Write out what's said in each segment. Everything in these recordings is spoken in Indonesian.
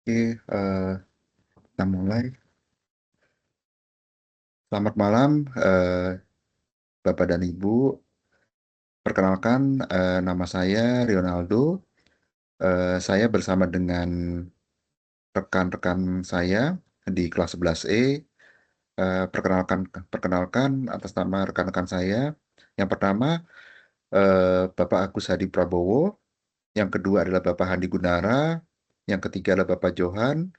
Oke, kita mulai. Selamat malam, Bapak dan Ibu. Perkenalkan, nama saya Rionaldo. Saya bersama dengan rekan-rekan saya di kelas 11E. Perkenalkan, perkenalkan atas nama rekan-rekan saya. Yang pertama, Bapak Agus Hadi Prabowo. Yang kedua adalah Bapak Handi Gunara. Yang ketiga adalah Bapak Johan.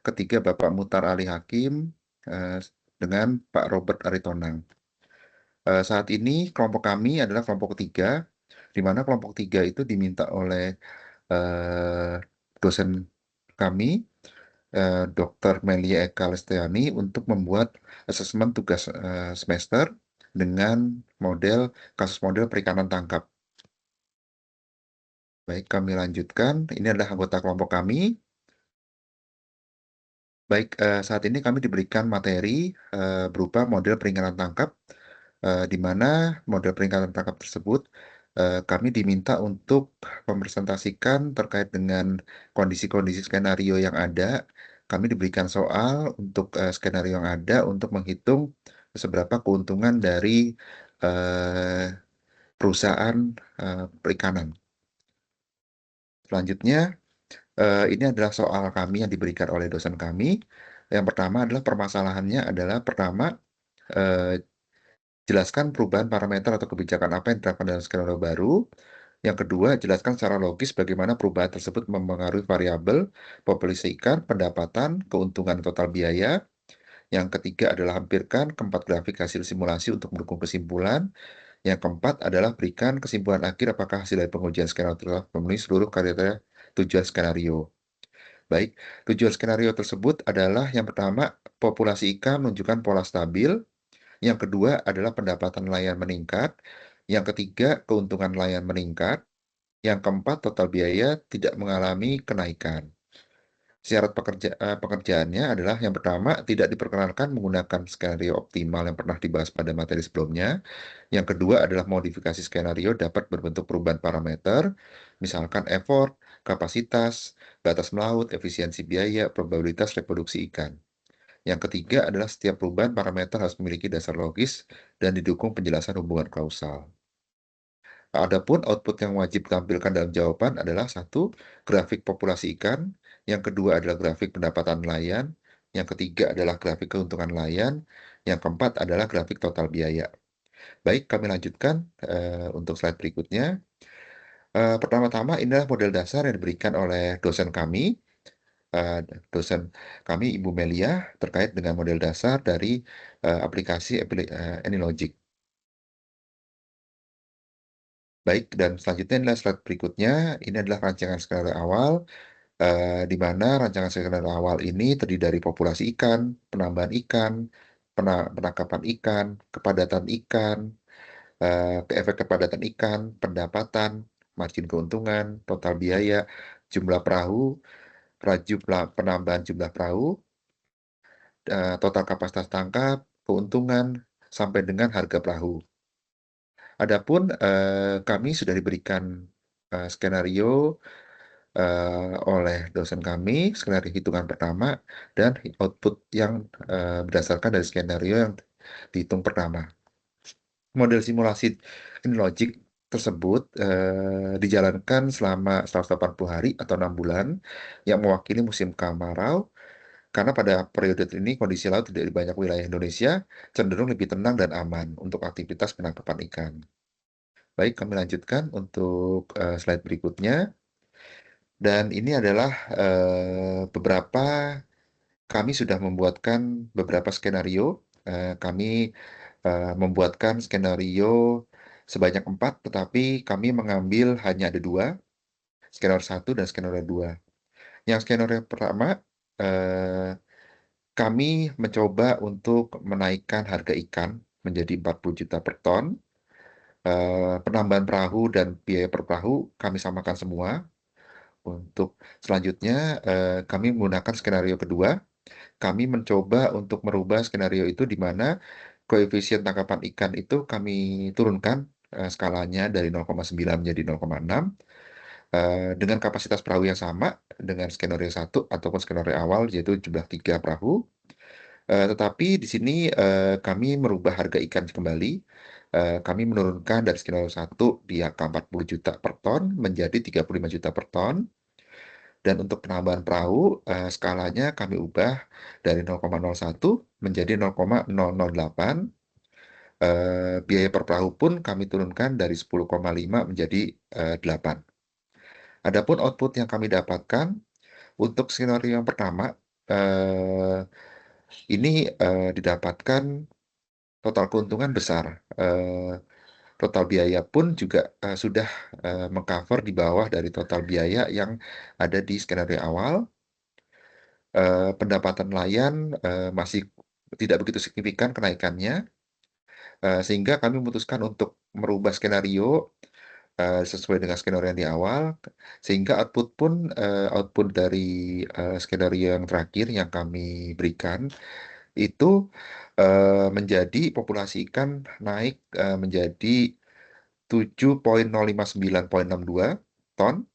Ketiga Bapak Mutar Ali Hakim. eh, dengan Pak Robert Aritonang. Saat ini kelompok kami adalah kelompok ketiga, di mana kelompok tiga itu diminta oleh eh, dosen kami, Dr. Melia Eka Lestiani, untuk membuat asesmen tugas semester dengan kasus model perikanan tangkap. Baik, kami lanjutkan. Ini adalah anggota kelompok kami. Baik, saat ini kami diberikan materi berupa model peringatan tangkap, di mana model peringatan tangkap tersebut kami diminta untuk mempresentasikan terkait dengan kondisi-kondisi skenario yang ada. Kami diberikan soal untuk skenario yang ada untuk menghitung seberapa keuntungan dari eh, perusahaan perikanan. Selanjutnya, ini adalah soal kami yang diberikan oleh dosen kami. Yang pertama adalah permasalahannya adalah pertama, eh, jelaskan perubahan parameter atau kebijakan apa yang diterapkan dalam skenario baru. Yang kedua, jelaskan secara logis bagaimana perubahan tersebut mempengaruhi variabel populasi ikan, pendapatan, keuntungan total biaya. Yang ketiga adalah hampirkan keempat grafik hasil simulasi untuk mendukung kesimpulan. Yang keempat adalah berikan kesimpulan akhir apakah hasil dari pengujian skenario telah memenuhi seluruh kriteria tujuan skenario. Baik, tujuan skenario tersebut adalah yang pertama, populasi ikan menunjukkan pola stabil. Yang kedua adalah pendapatan nelayan meningkat. Yang ketiga, keuntungan nelayan meningkat. Yang keempat, total biaya tidak mengalami kenaikan. Syarat pekerjaannya adalah yang pertama, tidak diperkenankan menggunakan skenario optimal yang pernah dibahas pada materi sebelumnya. Yang kedua adalah modifikasi skenario dapat berbentuk perubahan parameter, misalkan effort, kapasitas, batas melaut, efisiensi biaya, probabilitas reproduksi ikan. Yang ketiga adalah setiap perubahan parameter harus memiliki dasar logis dan didukung penjelasan hubungan kausal. Adapun output yang wajib ditampilkan dalam jawaban adalah satu, grafik populasi ikan, yang kedua adalah grafik pendapatan nelayan, yang ketiga adalah grafik keuntungan nelayan, yang keempat adalah grafik total biaya. Baik, kami lanjutkan untuk slide berikutnya. Pertama-tama, inilah model dasar yang diberikan oleh dosen kami, eh, dosen kami Ibu Melia, terkait dengan model dasar dari aplikasi AnyLogic. Baik, dan selanjutnya adalah slide berikutnya. Ini adalah rancangan skenario awal, di mana rancangan skenario awal ini terdiri dari populasi ikan, penambahan ikan, penangkapan ikan, kepadatan ikan, efek kepadatan ikan, pendapatan, margin keuntungan, total biaya, jumlah perahu, penambahan jumlah perahu, total kapasitas tangkap, keuntungan, sampai dengan harga perahu. Adapun kami sudah diberikan skenario oleh dosen kami, skenario hitungan pertama, dan output yang berdasarkan dari skenario yang dihitung pertama. Model simulasi logic tersebut dijalankan selama 180 hari atau 6 bulan yang mewakili musim kemarau, karena pada periode ini kondisi laut tidak di banyak wilayah Indonesia cenderung lebih tenang dan aman untuk aktivitas penangkapan ikan. Baik, kami lanjutkan untuk slide berikutnya. Dan ini adalah beberapa, kami sudah membuatkan beberapa skenario. Kami membuatkan skenario sebanyak 4, tetapi kami mengambil hanya ada 2, skenario 1 dan skenario 2. Yang skenario pertama, eh, kami mencoba untuk menaikkan harga ikan menjadi 40 juta per ton. Penambahan perahu dan biaya per perahu kami samakan semua. Untuk selanjutnya, kami menggunakan skenario kedua. Kami mencoba untuk merubah skenario itu di mana koefisien tangkapan ikan itu kami turunkan skalanya dari 0,9 menjadi 0,6. dengan kapasitas perahu yang sama dengan skenario 1 ataupun skenario awal, yaitu jumlah 3 perahu. Tetapi di sini, kami merubah harga ikan kembali. Kami menurunkan dari skenario 1 di angka 40 juta per ton menjadi 35 juta per ton. Dan untuk penambahan perahu, skalanya kami ubah dari 0,01 menjadi 0,008. Biaya per perahu pun kami turunkan dari 10,5 menjadi 8. Adapun output yang kami dapatkan untuk skenario yang pertama, eh, ini didapatkan total keuntungan besar. Total biaya pun juga sudah mengcover di bawah dari total biaya yang ada di skenario awal. Pendapatan nelayan masih tidak begitu signifikan kenaikannya, sehingga kami memutuskan untuk merubah skenario sesuai dengan skenario yang di awal, sehingga output pun output dari skenario yang terakhir yang kami berikan itu menjadi populasi ikan naik menjadi 7,059,62 ton.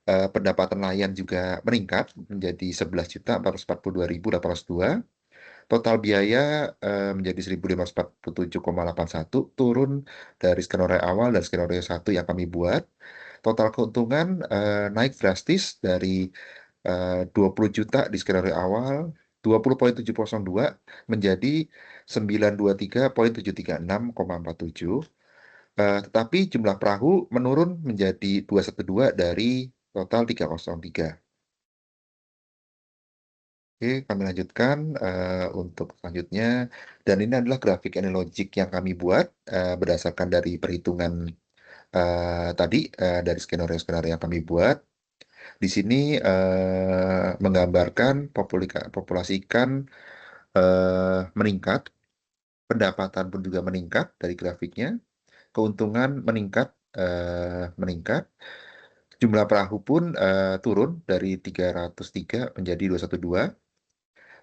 Pendapatan nelayan juga meningkat menjadi 11.442.802. Total biaya menjadi 1.547,81, turun dari skenario awal dan skenario 1 yang kami buat. Total keuntungan naik drastis dari 20 juta di skenario awal, 20,702 menjadi 923,736,47. Tetapi jumlah perahu menurun menjadi 212 dari total 303. Oke, kami lanjutkan untuk selanjutnya. Dan ini adalah grafik analogic yang kami buat berdasarkan dari perhitungan tadi dari skenario-skenario yang kami buat. Di sini menggambarkan populasi ikan meningkat, pendapatan pun juga meningkat dari grafiknya, keuntungan meningkat. Jumlah perahu pun turun dari 303 menjadi 212.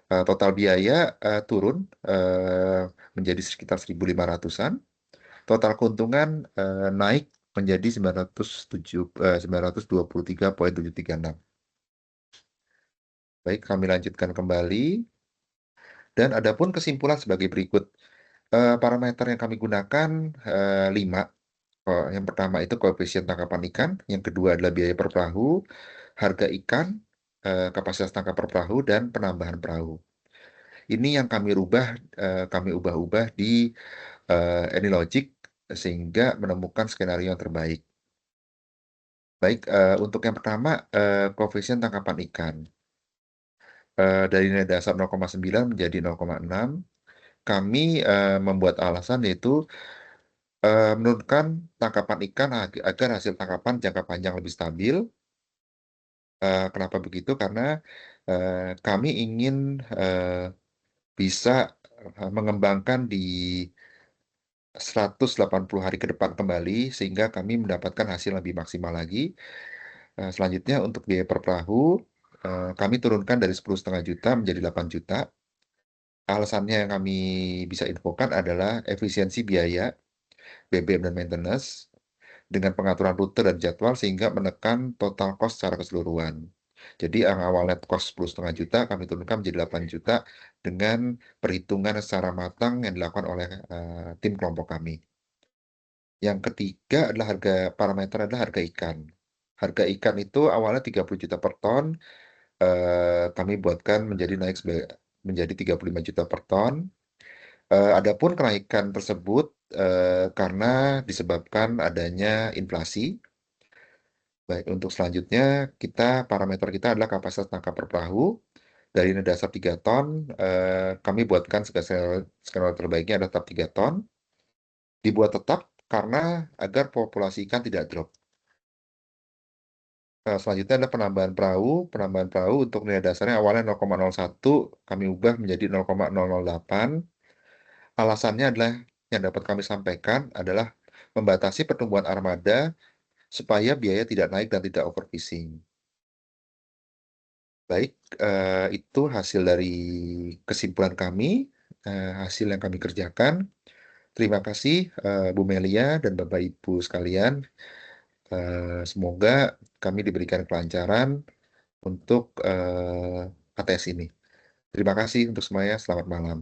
Total biaya turun eh, menjadi sekitar 1.500-an. Total keuntungan naik menjadi 923,736. Baik, kami lanjutkan kembali. Dan adapun kesimpulan sebagai berikut. Parameter yang kami gunakan 5. Yang pertama itu koefisien tangkapan ikan, yang kedua adalah biaya per perahu, harga ikan, kapasitas tangkap per perahu, dan penambahan perahu. Ini yang kami rubah, kami ubah-ubah di AnyLogic sehingga menemukan skenario yang terbaik. Baik, untuk yang pertama, koefisien tangkapan ikan. Dari nilai dasar 0,9 menjadi 0,6, kami membuat alasan yaitu menurunkan tangkapan ikan agar hasil tangkapan jangka panjang lebih stabil. Kenapa begitu? Karena kami ingin bisa mengembangkan di 180 hari ke depan kembali sehingga kami mendapatkan hasil lebih maksimal lagi. Selanjutnya untuk biaya per perahu kami turunkan dari 10,5 juta menjadi 8 juta. Alasannya yang kami bisa infokan adalah efisiensi biaya BBM dan maintenance dengan pengaturan rute dan jadwal sehingga menekan total cost secara keseluruhan. Jadi yang awal net cost 10,5 juta kami turunkan menjadi 8 juta dengan perhitungan secara matang yang dilakukan oleh tim kelompok kami. Yang ketiga adalah parameter adalah harga ikan. Harga ikan itu awalnya 30 juta per ton, kami buatkan menjadi 35 juta per ton. Adapun kenaikan tersebut karena disebabkan adanya inflasi. Baik, untuk selanjutnya parameter kita adalah kapasitas tangkap per perahu. Dari nilai dasar 3 ton, kami buatkan skenario terbaiknya adalah tetap 3 ton. Dibuat tetap karena agar populasi ikan tidak drop. Selanjutnya adalah penambahan perahu. Penambahan perahu untuk nilai dasarnya awalnya 0,01, kami ubah menjadi 0,008. Alasannya adalah yang dapat kami sampaikan adalah membatasi pertumbuhan armada supaya biaya tidak naik dan tidak overfishing. Baik, itu hasil dari kesimpulan kami, hasil yang kami kerjakan. Terima kasih Bu Melia dan Bapak Ibu sekalian. Semoga kami diberikan kelancaran untuk, ATS ini. Terima kasih untuk semuanya, selamat malam.